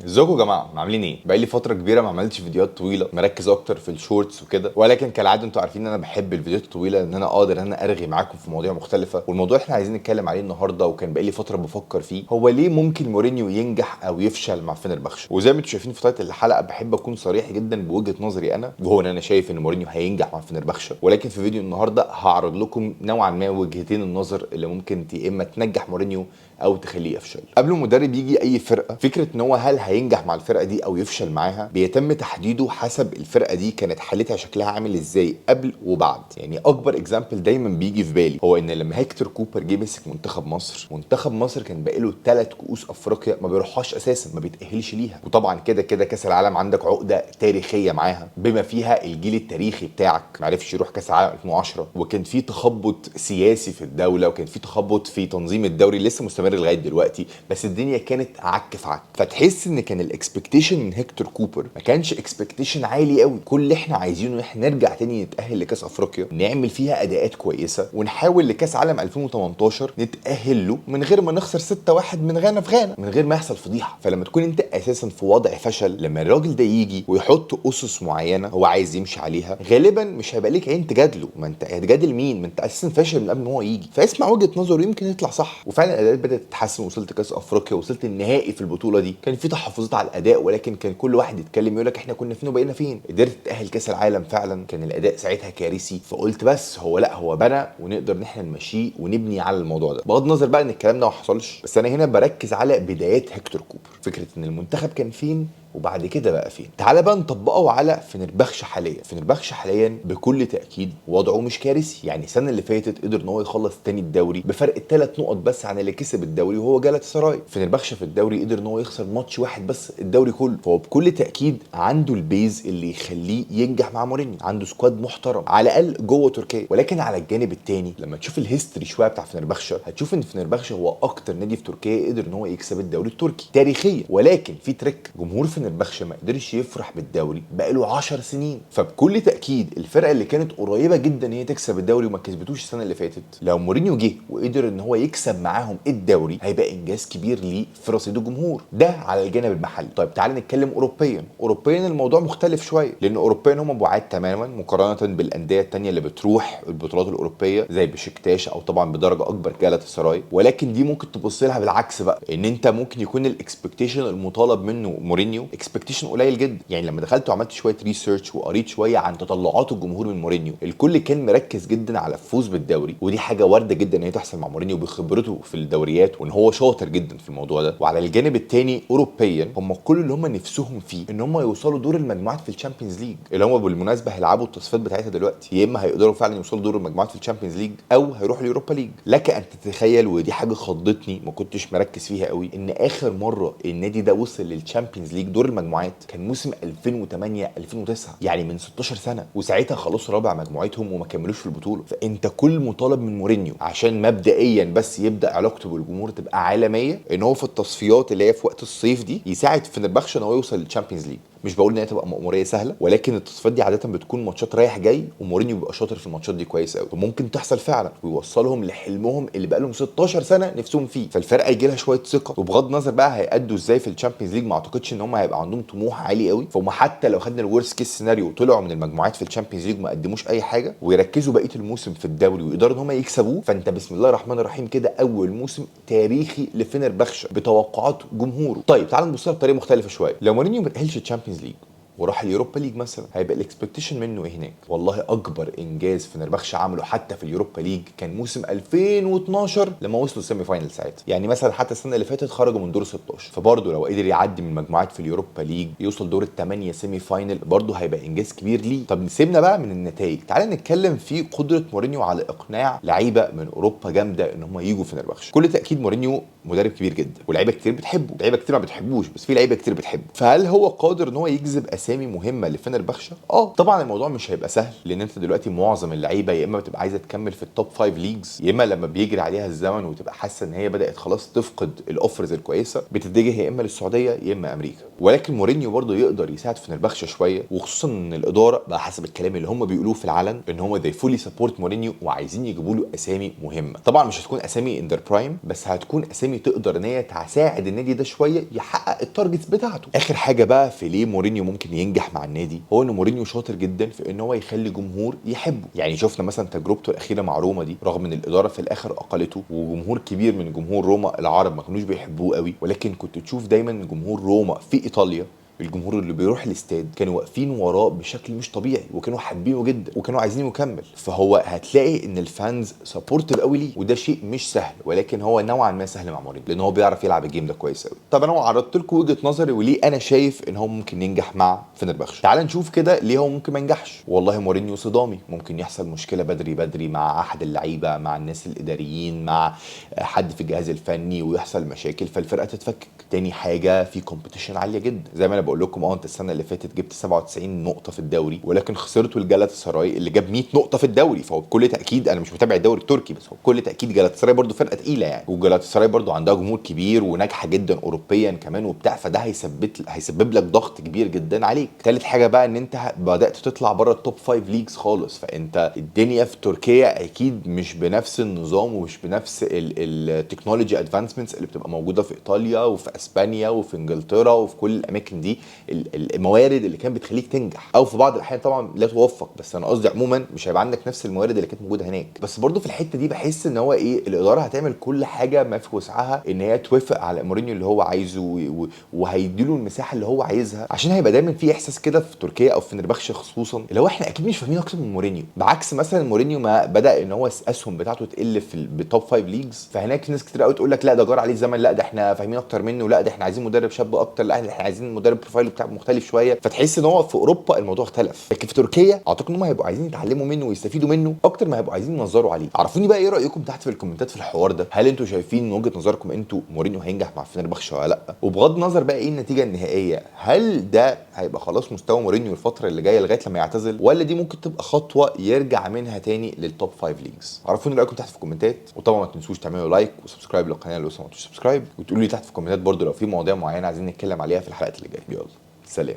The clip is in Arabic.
ازيكم يا جماعه، عاملين ايه؟ بقالي فتره كبيره ما عملتش فيديوهات طويله، مركز اكتر في الشورتس وكده، ولكن كالعاده انتوا عارفين ان انا بحب الفيديوهات الطويله، ان انا اقدر ان انا ارغي معاكم في مواضيع مختلفه. والموضوع اللي احنا عايزين نتكلم عليه النهارده وكان بقالي فتره بفكر فيه، هو ليه ممكن مورينيو ينجح او يفشل مع فينرباخشة. وزي ما انتوا شايفين في تايتل الحلقه بحب اكون صريح جدا بوجهه نظري انا، وهو ان انا شايف ان مورينيو هينجح مع فينرباخشة. ولكن في فيديو النهارده هعرض لكم نوعا ما وجهتين النظر اللي ممكن يا اما تنجح مورينيو او تخليه يفشل. قبل ما مدرب يجي اي فرقه، فكره ان هو هل هينجح مع الفرقه دي او يفشل معاها بيتم تحديده حسب الفرقه دي كانت حالتها شكلها عامل ازاي قبل وبعد. يعني اكبر اكزامبل دايما بيجي في بالي هو ان لما هيكتور كوبر جه مسك منتخب مصر كان بقاله 3 كؤوس افريقيا ما بيروحهاش اساسا، ما بيتاهلش ليها. وطبعا كده كده كاس العالم عندك عقده تاريخيه معاها، بما فيها الجيل التاريخي بتاعك ما عرفش يروح كاس العالم 2010، وكان في تخبط سياسي في الدوله، وكان في تخبط في تنظيم الدوري لسه مستمر لغايه دلوقتي، بس الدنيا كانت عك في عك. فتحس ان كان الاكسبكتيشن من هيكتور كوبر ما كانش اكسبكتيشن عالي قوي. كل اللي احنا عايزينه ان احنا نرجع تاني نتاهل لكاس افريقيا، نعمل فيها اداءات كويسه، ونحاول لكاس عالم 2018 نتاهل له من غير ما نخسر 6-1 من غانا في غانا، من غير ما يحصل فضيحه. فلما تكون انت اساسا في وضع فشل، لما الراجل ده يجي ويحط اسس معينه هو عايز يمشي عليها، غالبا مش هيبقى ليك عين تجادله. ما انت هتجادل مين؟ ما انت اساسا فاشل من قبل ما هو يجي. فاسمع وجهه نظره يمكن يطلع صح. وفعلا الاداءات بدات تتحسن، وصلت كاس افريقيا، وصلت النهائي في البطوله دي. كان في تحفظات على الاداء، ولكن كان كل واحد يتكلم يقول لك احنا كنا فين وبقينا فين. قدرت تتاهل كاس العالم، فعلا كان الاداء ساعتها كارثي. فقلت بس هو لا، هو بنى ونقدر ان احنا نمشيه ونبني على الموضوع ده. بغض النظر بقى ان الكلام ده ما حصلش، بس انا هنا بركز على بدايات هيكتور كوبر، فكره ان المنتخب كان فين وبعد كده بقى فين. تعال بقى نطبقه على فينرباخشة حاليا. فينرباخشة حاليا بكل تاكيد وضعه مش كارثي. يعني السنه اللي فاتت قدر ان هو يخلص تاني الدوري بفرق 3 نقط بس عن اللي كسب الدوري وهو جالاتا سراي. فينرباخشة في الدوري قدر ان هو يخسر ماتش واحد بس الدوري كله. فهو بكل تاكيد عنده البيز اللي يخليه ينجح مع مورينيو، عنده سكواد محترم على الاقل جوه تركيا. ولكن على الجانب الثاني لما تشوف الهيستوري شويه بتاع فينرباخشة، هتشوف ان فينرباخشة هو اكتر نادي في تركيا قدر ان هو يكسب الدوري التركي تاريخيا. ولكن في تريك، جمهور فينرباخشة ما قدرش يفرح بالدوري بقاله 10 سنين. فبكل تاكيد الفرقه اللي كانت قريبه جدا ان هي تكسب الدوري وما كسبتوش السنه اللي فاتت، لو مورينيو جه وقدر ان هو يكسب معاهم الدوري هيبقى انجاز كبير ليه في رصيد الجمهور ده على الجانب المحلي. طيب تعال نتكلم اوروبيا الموضوع مختلف شويه، لان اوروبيا هم بعاد تماما مقارنه بالانديه الثانيه اللي بتروح البطولات الاوروبيه زي بشكتاش، او طبعا بدرجه اكبر جالاتا سراي. ولكن دي ممكن تبص لها بالعكس بقى، ان انت ممكن يكون الاكسبكتيشن المطالب منه مورينيو اكسبكتيشن قليل جدا. يعني لما دخلت وعملت شويه ريسيرش وقريت شويه عن تطلعات الجمهور من مورينيو، الكل كان مركز جدا على الفوز بالدوري، ودي حاجه وارده جدا ان هي تحصل مع مورينيو بخبرته في الدوريات، وان هو شاطر جدا في الموضوع ده. وعلى الجانب الثاني اوروبيا هم كل اللي هم نفسهم فيه ان هم يوصلوا دور المجموعات في الشامبيونز ليج، اللي هم بالمناسبه هيلعبوا التصفيات بتاعتها دلوقتي. يا اما هيقدروا فعلا يوصلوا دور المجموعات في الشامبيونز ليج، او هيروحوا اليوروبا ليج. لك ان تتخيل، ودي حاجه خضتني ما كنتش مركز فيها قوي، ان اخر مره النادي ده وصل للشامبيونز ليج دور المجموعات كان موسم 2008 2009، يعني من 16 سنه، وساعتها خلصوا رابع مجموعتهم وما كملوش في البطوله. فانت كل مطالب من مورينيو عشان مبدئيا بس يبدا علاقته بالجمهور تبقى عالميه، ان هو في التصفيات اللي هي في وقت الصيف دي يساعد فينرباخشة ان هو يوصل للشامبيونز ليج. مش بقول ان هي تبقى مأموريه سهله، ولكن التصفيات دي عاده بتكون ماتشات رايح جاي، ومورينيو بيبقى شاطر في الماتشات دي كويس قوي، وممكن تحصل فعلا ويوصلهم لحلمهم اللي بقى لهم 16 سنه نفسهم فيه. فالفرقه يجي لها شويه ثقه. وبغض النظر بقى هيأدوا ازاي في الشامبيونز ليج، ما اعتقدش ان هم هيبقى عندهم طموح عالي قوي. فهم حتى لو خدنا الورست كيس سيناريو وطلعوا من المجموعات في الشامبيونز ليج ما قدموش اي حاجه، ويركزوا بقيه الموسم في الدوري ويقدروا ان هم يكسبوه، فانت بسم الله الرحمن الرحيم كده اول موسم تاريخي لفينرباخشة بتوقعات جمهوره. طيب تعال نبص لها بطريقه مختلفه شويه. لو مورينيو ما تاهلش الشامبيونز ليج وراح اليوروبا ليج مثلا، هيبقى الاكسبكتيشن منه ايه هناك؟ والله اكبر انجاز فينرباخشة عمله حتى في اليوروبا ليج كان موسم 2012 لما وصلوا السيمي فاينل ساعتها. يعني مثلا حتى السنه اللي فاتت خرجوا من دور 16. فبرضه لو قدر يعدي من المجموعات في اليوروبا ليج يوصل دور الثمانيه سيمي فاينل، برضه هيبقى انجاز كبير ليه. طب سيبنا بقى من النتائج، تعال نتكلم في قدره مورينيو على اقناع لعيبه من اوروبا جامده ان هم يجوا فينرباخشة. كل تاكيد مورينيو مدرب كبير جدا، ولاعيبه كتير بتحبه، لعيبه كتير ما بتحبوش، بس في لعيبه كتير بتحبه. فهل هو قادر ان هو يجذب اسامي مهمه لفنربخشة. طبعا الموضوع مش هيبقى سهل، لان انت دلوقتي معظم اللعيبه يا اما بتبقى عايزه تكمل في التوب 5 ليجز، يا اما لما بيجري عليها الزمن وتبقى حاسه ان هي بدات خلاص تفقد الاوفرز الكويسه بتتجه يا اما للسعوديه يا اما امريكا. ولكن مورينيو برضه يقدر يساعد فنربخشة شويه، وخصوصا ان الاداره بقى حسب الكلام اللي هم بيقولوه في العلن ان هم they fully support مورينيو وعايزين يجيبوا له اسامي مهمه. طبعا مش هتكون اسامي ان ذير برايم، بس هتكون اسامي تقدر ان هي تساعد النادي ده شويه يحقق التارجتس بتاعته. اخر حاجه بقى في ليه مورينيو ممكن ينجح مع النادي، هو ان مورينيو شاطر جدا في ان هو يخلي جمهور يحبه. يعني شفنا مثلا تجربته الاخيره مع روما دي، رغم ان الاداره في الاخر اقلته وجمهور كبير من جمهور روما العرب ما كانوش بيحبوه قوي، ولكن كنت تشوف دايما جمهور روما في ايطاليا، الجمهور اللي بيروح الاستاد كانوا واقفين وراه بشكل مش طبيعي وكانوا حابينه جدا وكانوا عايزينه يكمل. فهو هتلاقي ان الفانز سبورتيف قوي ليه، وده شيء مش سهل، ولكن هو نوعا ما سهل مع مورينيو لان هو بيعرف يلعب الجيم ده كويس قوي. طب انا عرضت لكم وجهه نظري وليه انا شايف ان هو ممكن ينجح مع فنربخشة. تعال نشوف كده ليه هو ممكن ما ينجحش. والله مورينيو صدامي، ممكن يحصل مشكله بدري بدري مع احد اللعيبه، مع الناس الاداريين، مع حد في الجهاز الفني، ويحصل مشاكل فالفرقه تتفكك. تاني حاجه في كومبيتيشن عاليه جدا، زي ما انا بقول لكم انت السنه اللي فاتت جبت 97 نقطه في الدوري، ولكن خسرتوا الجالاتا سراي اللي جاب 100 نقطه في الدوري. فهو بكل تاكيد، انا مش متابع الدوري التركي، بس هو بكل تاكيد جالاتا سراي برضو فرقه تقيله يعني، وجالاتا سراي برضو عندها جمهور كبير وناجحه جدا اوروبيا كمان وبتاع، فده هيسبب لك ضغط كبير جدا عليك. ثالث حاجه بقى ان انت بدات تطلع بره التوب 5 ليجز خالص، فانت الدنيا في تركيا اكيد مش بنفس النظام ومش بنفس التكنولوجي ادفانسمنتس اللي بتبقى موجوده في ايطاليا وفي اسبانيا وفي انجلترا وفي كل الاماكن دي. الموارد اللي كانت بتخليك تنجح، او في بعض الاحيان طبعا لا توفق، بس انا قصدي عموما مش هيبقى عندك نفس الموارد اللي كانت موجوده هناك. بس برضو في الحته دي بحس ان هو الاداره هتعمل كل حاجه ما في وسعها ان هي توافق على مورينيو اللي هو عايزه، وهيديله المساحه اللي هو عايزها، عشان هيبقى دايما في احساس كده في تركيا او في فنربخشة خصوصا اللي هو احنا اكيد مش فاهمين اكتر من مورينيو. بعكس مثلا مورينيو ما بدا ان هو الاسهم بتاعته تقل في التوب 5 ليجز، فهناك ناس كتير قوي تقول لك لا ده جار عليه الزمن، لا ده احنا فاهمين اكتر منه، لا ده احنا عايزين مدرب شاب اكتر، لا احنا عايزين مدرب بروفايل بتاعه مختلف شويه. فتحس ان هو في اوروبا الموضوع اختلف، لكن في تركيا اعتقد ان هم هيبقوا عايزين يتعلموا منه ويستفيدوا منه اكتر ما هيبقوا عايزين ينظروا عليه. عرفوني بقى ايه رايكم تحت في الكومنتات في الحوار ده، هل انتوا شايفين من وجهه نظركم انتوا مورينيو هينجح مع فنربخشة ولا لا؟ وبغض النظر بقى ايه النتيجه النهائيه، هل ده هيبقى خلاص مستوى مورينيو الفتره اللي جايه لغايه لما يعتزل، ولا دي ممكن تبقى خطوه يرجع منها تاني للتوب 5 ليجز؟ عرفوني رايكم تحت في الكومنتات، وطبعا ما تنسوش تعملوا لايك وسبسكرايب للقناه لو لسه ما عملتوش سبسكرايب، وتقولوا لي تحت في الكومنتات برده لو في مواضيع معينه عايزين نتكلم عليها في الحلقات اللي جايه. يلا سلام.